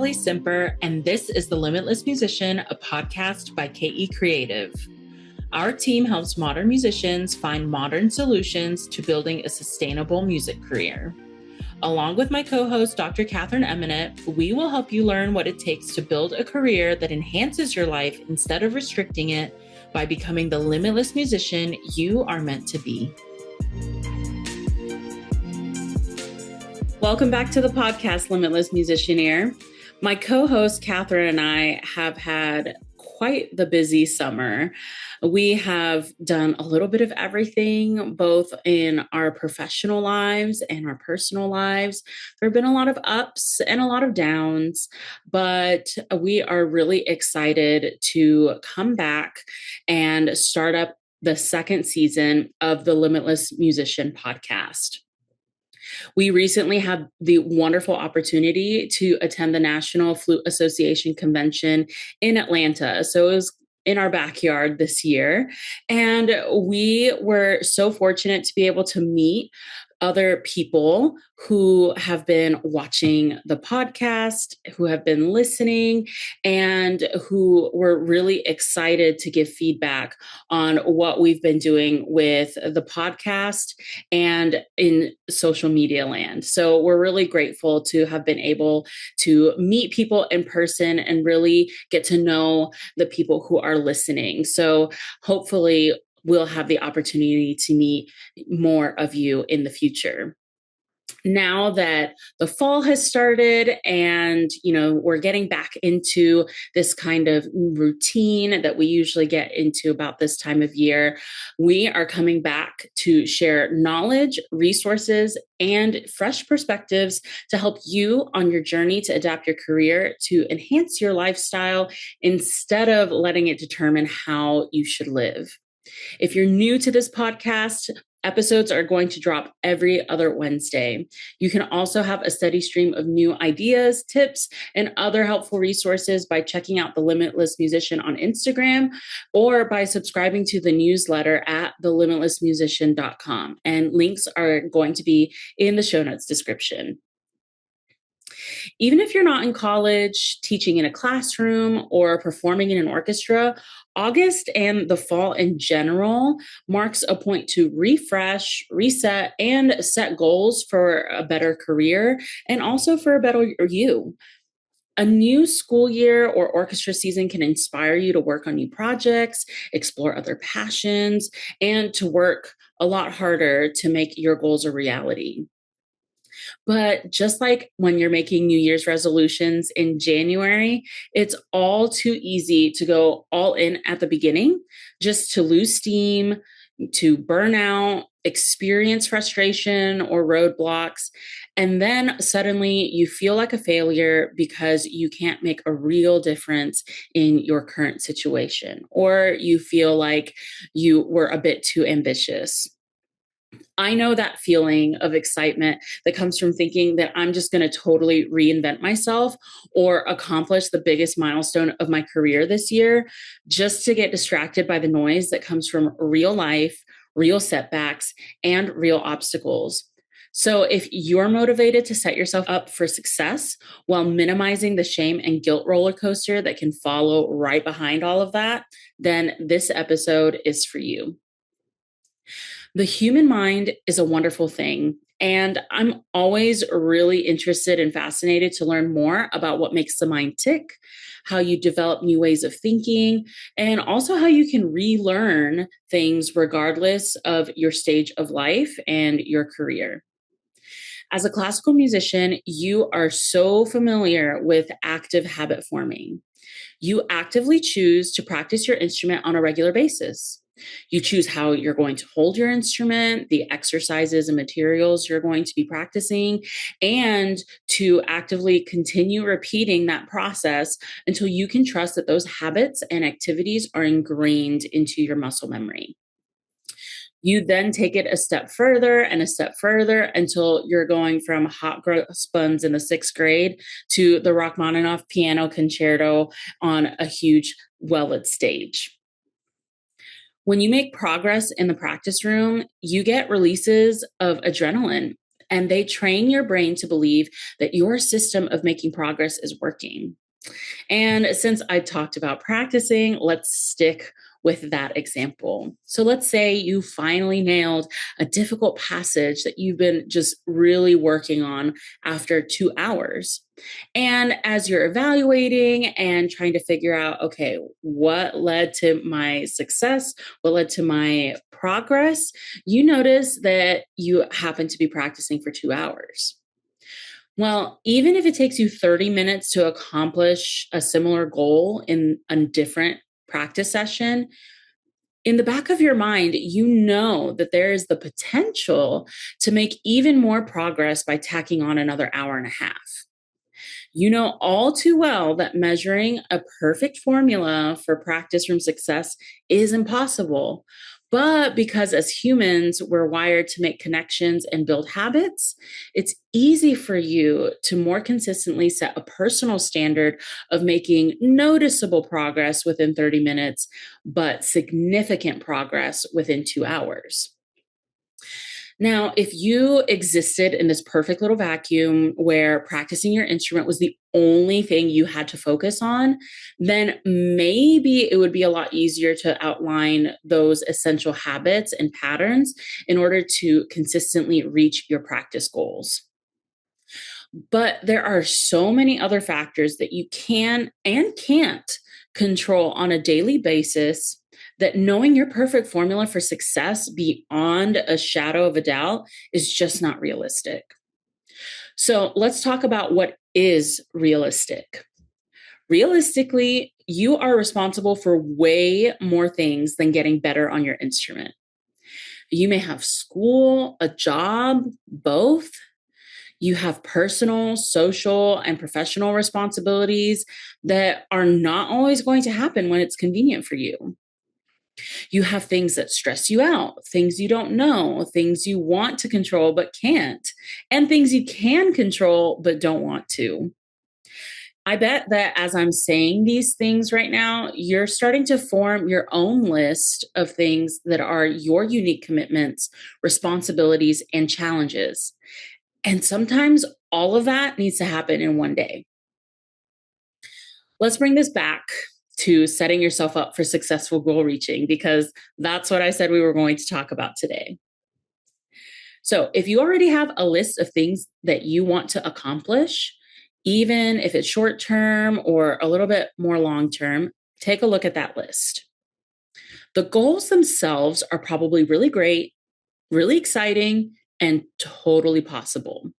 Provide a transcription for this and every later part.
Nathalie Simper, and this is The Limitless Musician, a podcast by KE Creative. Our team helps modern musicians find modern solutions to building a sustainable music career. Along with my co-host, Dr. Catherine Eminent, we will help you learn what it takes to build a career that enhances your life instead of restricting it by becoming the limitless musician you are meant to be. Welcome back to the podcast, Limitless Musicianeer. My co-host, Catherine, and I have had quite the busy summer. We have done a little bit of everything, both in our professional lives and our personal lives. There have been a lot of ups and a lot of downs, but we are really excited to come back and start up the second season of the Limitless Musician podcast. We recently had the wonderful opportunity to attend the National Flute Association Convention in Atlanta. So it was in our backyard this year. And we were so fortunate to be able to meet other people who have been watching the podcast, who have been listening, and who were really excited to give feedback on what we've been doing with the podcast and in social media land. So we're really grateful to have been able to meet people in person and really get to know the people who are listening. So hopefully we'll have the opportunity to meet more of you in the future. Now that the fall has started and, we're getting back into this kind of routine that we usually get into about this time of year, we are coming back to share knowledge, resources, and fresh perspectives to help you on your journey to adapt your career to enhance your lifestyle instead of letting it determine how you should live. If you're new to this podcast, episodes are going to drop every other Wednesday. You can also have a steady stream of new ideas, tips, and other helpful resources by checking out The Limitless Musician on Instagram or by subscribing to the newsletter at thelimitlessmusician.com. And links are going to be in the show notes description. Even if you're not in college, teaching in a classroom, or performing in an orchestra, August and the fall in general marks a point to refresh, reset, and set goals for a better career and also for a better you. A new school year or orchestra season can inspire you to work on new projects, explore other passions, and to work a lot harder to make your goals a reality. But just like when you're making New Year's resolutions in January, it's all too easy to go all in at the beginning, just to lose steam, to burn out, experience frustration or roadblocks. And then suddenly you feel like a failure because you can't make a real difference in your current situation, or you feel like you were a bit too ambitious. I know that feeling of excitement that comes from thinking that I'm just going to totally reinvent myself or accomplish the biggest milestone of my career this year, just to get distracted by the noise that comes from real life, real setbacks, and real obstacles. So if you're motivated to set yourself up for success while minimizing the shame and guilt roller coaster that can follow right behind all of that, then this episode is for you. The human mind is a wonderful thing, and I'm always really interested and fascinated to learn more about what makes the mind tick, how you develop new ways of thinking, and also how you can relearn things regardless of your stage of life and your career. As a classical musician, you are so familiar with active habit forming. You actively choose to practice your instrument on a regular basis. You choose how you're going to hold your instrument, the exercises and materials you're going to be practicing, and to actively continue repeating that process until you can trust that those habits and activities are ingrained into your muscle memory. You then take it a step further and a step further until you're going from hot cross buns in the 6th grade to the Rachmaninoff piano concerto on a huge, well-lit stage. When you make progress in the practice room, you get releases of adrenaline. and they train your brain to believe that your system of making progress is working. And since I talked about practicing, let's stick with that example. So let's say you finally nailed a difficult passage that you've been just really working on after 2 hours. And as you're evaluating and trying to figure out, okay, what led to my success? What led to my progress? You notice that you happen to be practicing for 2 hours. Well, even if it takes you 30 minutes to accomplish a similar goal in a different practice session, in the back of your mind, you know that there is the potential to make even more progress by tacking on another hour and a half. You know all too well that measuring a perfect formula for practice room success is impossible. But because as humans, we're wired to make connections and build habits, it's easy for you to more consistently set a personal standard of making noticeable progress within 30 minutes, but significant progress within 2 hours. Now, if you existed in this perfect little vacuum where practicing your instrument was the only thing you had to focus on, then maybe it would be a lot easier to outline those essential habits and patterns in order to consistently reach your practice goals. But there are so many other factors that you can and can't control on a daily basis that knowing your perfect formula for success beyond a shadow of a doubt is just not realistic. So let's talk about what is realistic. Realistically, you are responsible for way more things than getting better on your instrument. You may have school, a job, both. You have personal, social, and professional responsibilities that are not always going to happen when it's convenient for you. You have things that stress you out, things you don't know, things you want to control but can't, and things you can control but don't want to. I bet that as I'm saying these things right now, you're starting to form your own list of things that are your unique commitments, responsibilities, and challenges. And sometimes all of that needs to happen in one day. Let's bring this back to setting yourself up for successful goal reaching, because that's what I said we were going to talk about today. So, if you already have a list of things that you want to accomplish, even if it's short term or a little bit more long term, take a look at that list. The goals themselves are probably really great, really exciting, and totally possible.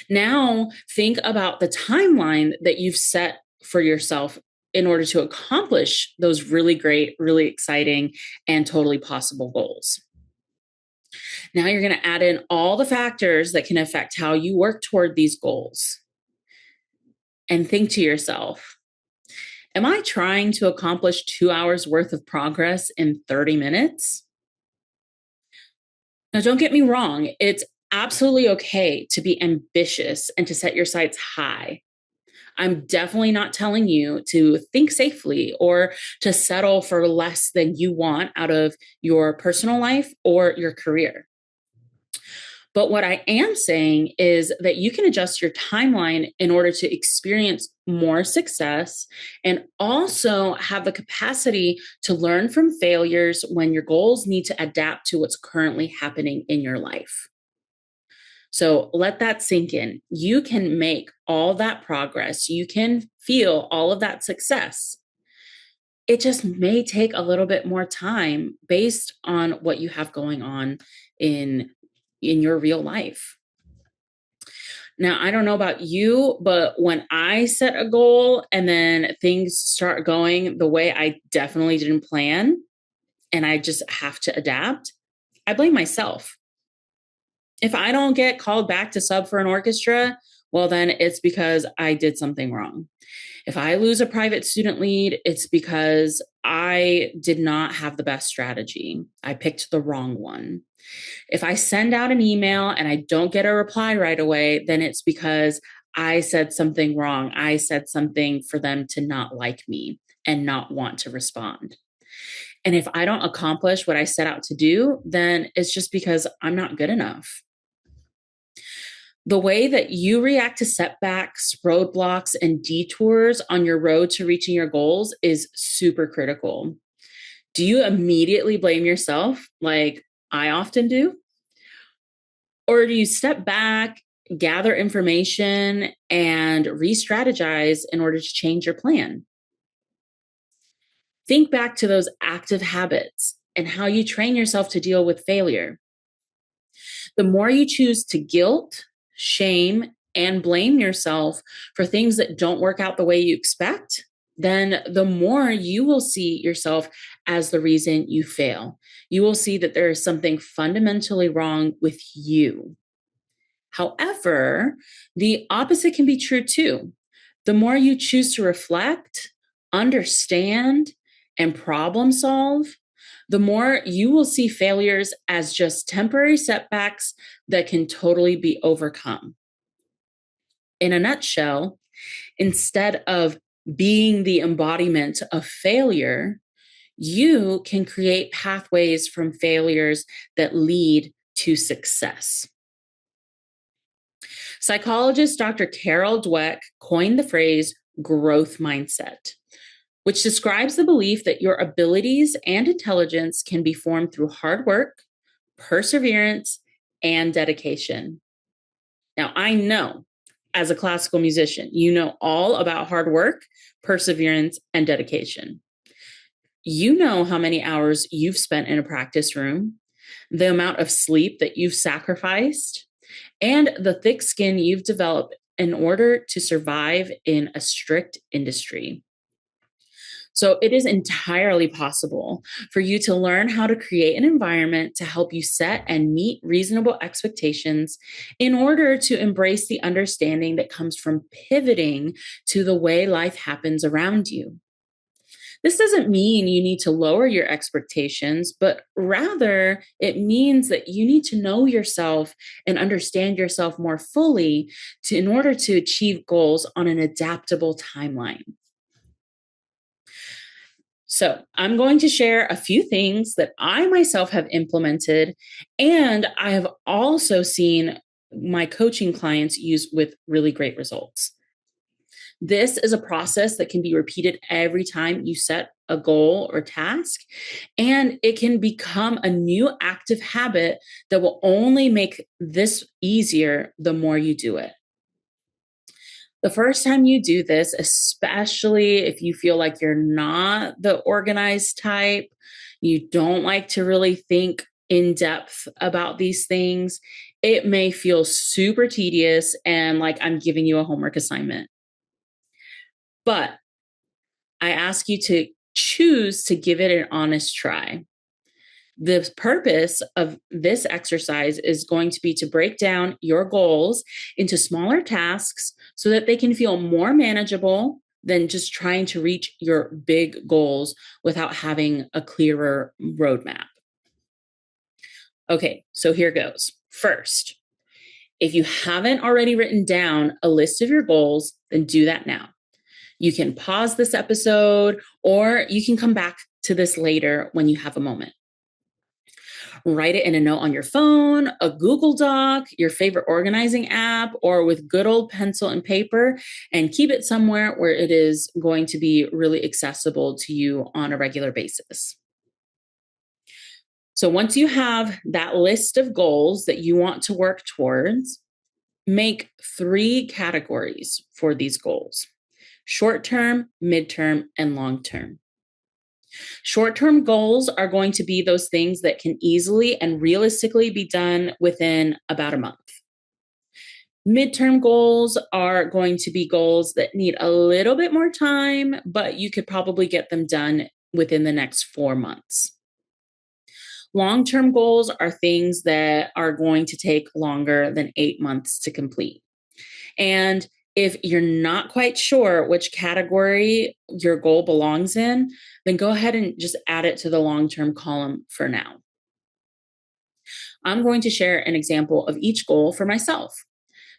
Now, think about the timeline that you've set for yourself in order to accomplish those really great, really exciting, and totally possible goals. Now, you're going to add in all the factors that can affect how you work toward these goals and think to yourself, am I trying to accomplish 2 hours worth of progress in 30 minutes? Now, don't get me wrong. It's absolutely okay to be ambitious and to set your sights high. I'm definitely not telling you to think safely or to settle for less than you want out of your personal life or your career. But what I am saying is that you can adjust your timeline in order to experience more success and also have the capacity to learn from failures when your goals need to adapt to what's currently happening in your life. So let that sink in. You can make all that progress. You can feel all of that success. It just may take a little bit more time based on what you have going on in your real life. Now, I don't know about you, but when I set a goal and then things start going the way I definitely didn't plan and I just have to adapt, I blame myself. If I don't get called back to sub for an orchestra, well, then it's because I did something wrong. If I lose a private student lead, it's because I did not have the best strategy. I picked the wrong one. If I send out an email and I don't get a reply right away, then it's because I said something wrong. I said something for them to not like me and not want to respond. And if I don't accomplish what I set out to do, then it's just because I'm not good enough. The way that you react to setbacks, roadblocks, and detours on your road to reaching your goals is super critical. Do you immediately blame yourself like I often do? Or do you step back, gather information, and re strategize in order to change your plan? Think back to those active habits and how you train yourself to deal with failure. The more you choose to guilt, shame, and blame yourself for things that don't work out the way you expect, then the more you will see yourself as the reason you fail. You will see that there is something fundamentally wrong with you. However, the opposite can be true too. The more you choose to reflect, understand, and problem solve, the more you will see failures as just temporary setbacks that can totally be overcome. In a nutshell, instead of being the embodiment of failure, you can create pathways from failures that lead to success. Psychologist Dr. Carol Dweck coined the phrase growth mindset, which describes the belief that your abilities and intelligence can be formed through hard work, perseverance, and dedication. Now, I know as a classical musician, you know all about hard work, perseverance, and dedication. You know how many hours you've spent in a practice room, the amount of sleep that you've sacrificed, and the thick skin you've developed in order to survive in a strict industry. So it is entirely possible for you to learn how to create an environment to help you set and meet reasonable expectations in order to embrace the understanding that comes from pivoting to the way life happens around you. This doesn't mean you need to lower your expectations, but rather it means that you need to know yourself and understand yourself more fully in order to achieve goals on an adaptable timeline. So, I'm going to share a few things that I myself have implemented, and I have also seen my coaching clients use with really great results. This is a process that can be repeated every time you set a goal or task, and it can become a new active habit that will only make this easier the more you do it. The first time you do this, especially if you feel like you're not the organized type, you don't like to really think in depth about these things, it may feel super tedious and like I'm giving you a homework assignment. But I ask you to choose to give it an honest try. The purpose of this exercise is going to be to break down your goals into smaller tasks so that they can feel more manageable than just trying to reach your big goals without having a clearer roadmap. Okay, so here goes. First, if you haven't already written down a list of your goals, then do that now. You can pause this episode or you can come back to this later when you have a moment. Write it in a note on your phone, a Google Doc, your favorite organizing app, or with good old pencil and paper, and keep it somewhere where it is going to be really accessible to you on a regular basis. So once you have that list of goals that you want to work towards, make 3 categories for these goals: short-term, midterm, and long-term. Short-term goals are going to be those things that can easily and realistically be done within about a month. Midterm goals are going to be goals that need a little bit more time, but you could probably get them done within the next 4 months. Long-term goals are things that are going to take longer than 8 months to complete. And if you're not quite sure which category your goal belongs in, then go ahead and just add it to the long-term column for now. I'm going to share an example of each goal for myself.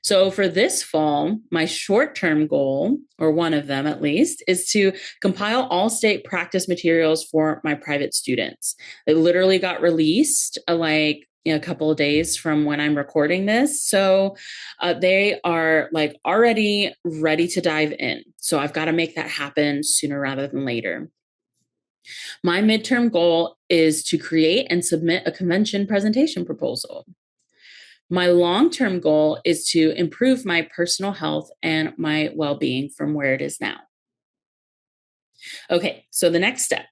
So for this fall, my short-term goal, or one of them at least, is to compile all state practice materials for my private students. They literally got released like a couple of days from when I'm recording this. So they are like already ready to dive in. So I've got to make that happen sooner rather than later. My midterm goal is to create and submit a convention presentation proposal. My long-term goal is to improve my personal health and my well-being from where it is now. Okay, so the next step,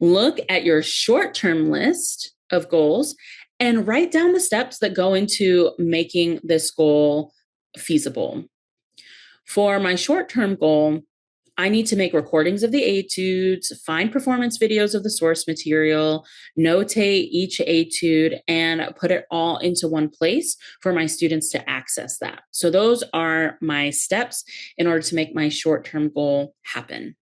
look at your short-term list of goals and write down the steps that go into making this goal feasible. For my short-term goal, I need to make recordings of the etudes, find performance videos of the source material, notate each etude, and put it all into one place for my students to access that. So those are my steps in order to make my short-term goal happen.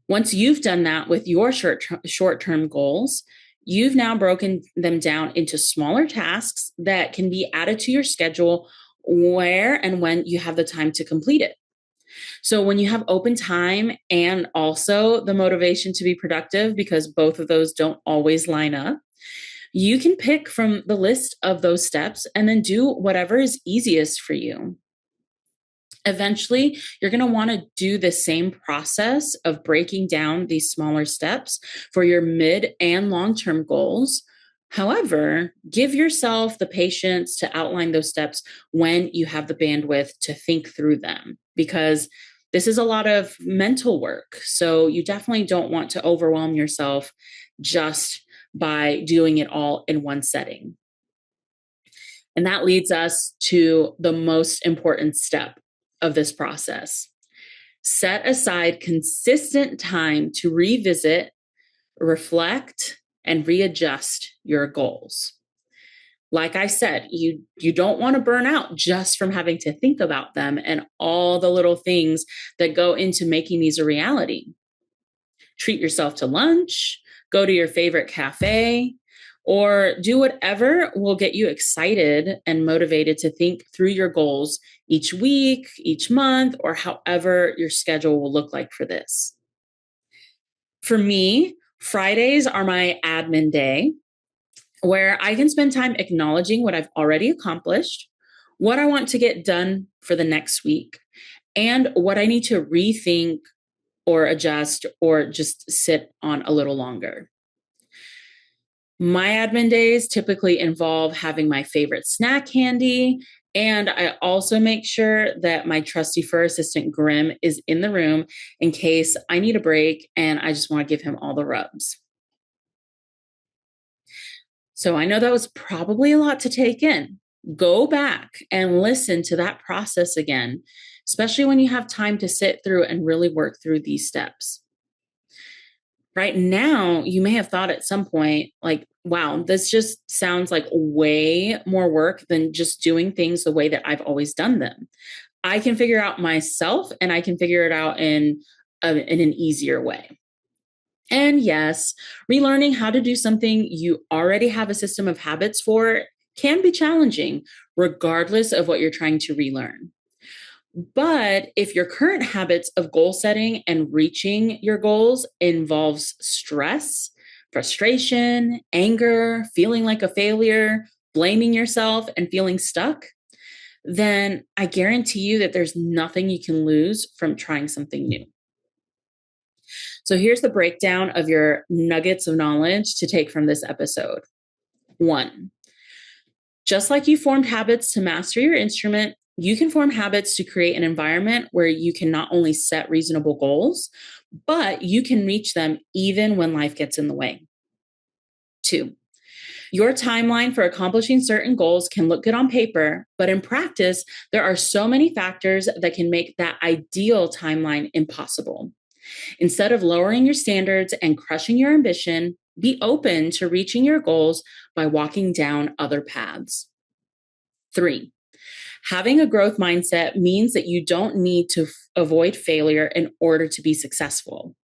Once you've done that with your short-term goals, you've now broken them down into smaller tasks that can be added to your schedule where and when you have the time to complete it. So when you have open time and also the motivation to be productive, because both of those don't always line up, you can pick from the list of those steps and then do whatever is easiest for you. Eventually, you're going to want to do the same process of breaking down these smaller steps for your mid and long-term goals. However, give yourself the patience to outline those steps when you have the bandwidth to think through them, because this is a lot of mental work. So you definitely don't want to overwhelm yourself just by doing it all in one setting. And that leads us to the most important step of this process. Set aside consistent time to revisit, reflect, and readjust your goals. Like I said, you don't want to burn out just from having to think about them and all the little things that go into making these a reality. Treat yourself to lunch, go to your favorite cafe, or do whatever will get you excited and motivated to think through your goals each week, each month, or however your schedule will look like for this. For me, Fridays are my admin day, where I can spend time acknowledging what I've already accomplished, what I want to get done for the next week, and what I need to rethink or adjust or just sit on a little longer. My admin days typically involve having my favorite snack handy, and I also make sure that my trusty fur assistant Grim is in the room in case I need a break and I just want to give him all the rubs. So I know that was probably a lot to take in. Go back and listen to that process again, especially when you have time to sit through and really work through these steps. Right now, you may have thought at some point, like, wow, this just sounds like way more work than just doing things the way that I've always done them. I can figure out myself and I can figure it out in an easier way. And yes, relearning how to do something you already have a system of habits for can be challenging, regardless of what you're trying to relearn. But if your current habits of goal setting and reaching your goals involves stress, frustration, anger, feeling like a failure, blaming yourself, and feeling stuck, then I guarantee you that there's nothing you can lose from trying something new. So here's the breakdown of your nuggets of knowledge to take from this episode. 1, just like you formed habits to master your instrument, you can form habits to create an environment where you can not only set reasonable goals, but you can reach them even when life gets in the way. 2, your timeline for accomplishing certain goals can look good on paper, but in practice, there are so many factors that can make that ideal timeline impossible. Instead of lowering your standards and crushing your ambition, be open to reaching your goals by walking down other paths. 3, having a growth mindset means that you don't need to avoid failure in order to be successful.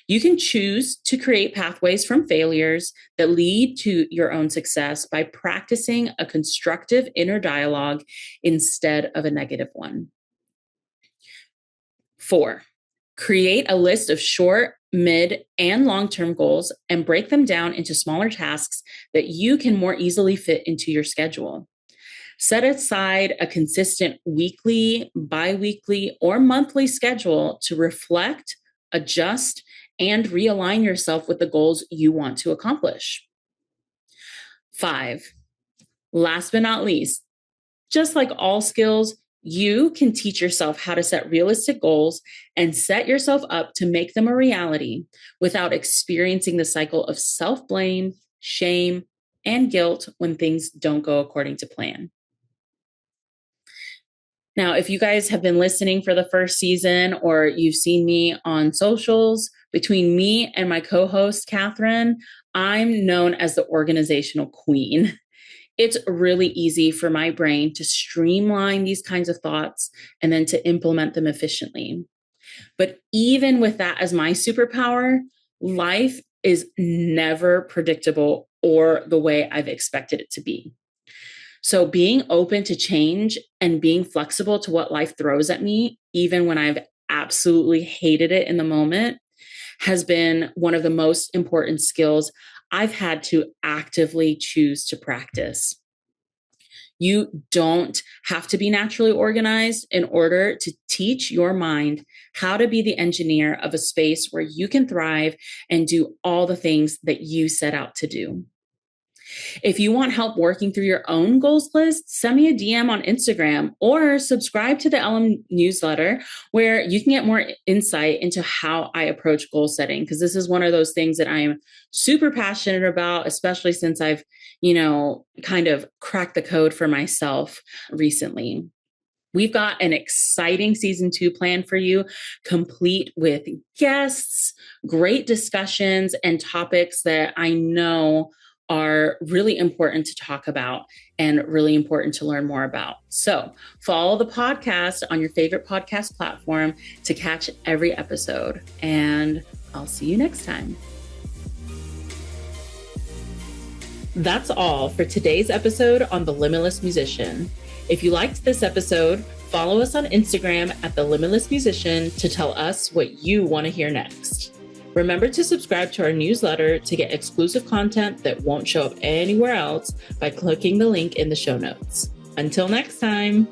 You can choose to create pathways from failures that lead to your own success by practicing a constructive inner dialogue instead of a negative one. 4, create a list of short, mid, and long-term goals and break them down into smaller tasks that you can more easily fit into your schedule. Set aside a consistent weekly, bi-weekly, or monthly schedule to reflect, adjust, and realign yourself with the goals you want to accomplish. 5, last but not least, just like all skills, you can teach yourself how to set realistic goals and set yourself up to make them a reality without experiencing the cycle of self-blame, shame, and guilt when things don't go according to plan. Now, if you guys have been listening for the first season or you've seen me on socials, between me and my co-host, Catherine, I'm known as the organizational queen. It's really easy for my brain to streamline these kinds of thoughts and then to implement them efficiently. But even with that as my superpower, life is never predictable or the way I've expected it to be. So being open to change and being flexible to what life throws at me, even when I've absolutely hated it in the moment, has been one of the most important skills I've had to actively choose to practice. You don't have to be naturally organized in order to teach your mind how to be the engineer of a space where you can thrive and do all the things that you set out to do. If you want help working through your own goals list, send me a DM on Instagram or subscribe to the LM newsletter where you can get more insight into how I approach goal setting. Because this is one of those things that I am super passionate about, especially since I've, kind of cracked the code for myself recently. We've got an exciting season 2 planned for you, complete with guests, great discussions, and topics that I know are really important to talk about and really important to learn more about. So follow the podcast on your favorite podcast platform to catch every episode. And I'll see you next time. That's all for today's episode on The Limitless Musician. If you liked this episode, follow us on Instagram at The Limitless Musician to tell us what you want to hear next. Remember to subscribe to our newsletter to get exclusive content that won't show up anywhere else by clicking the link in the show notes. Until next time.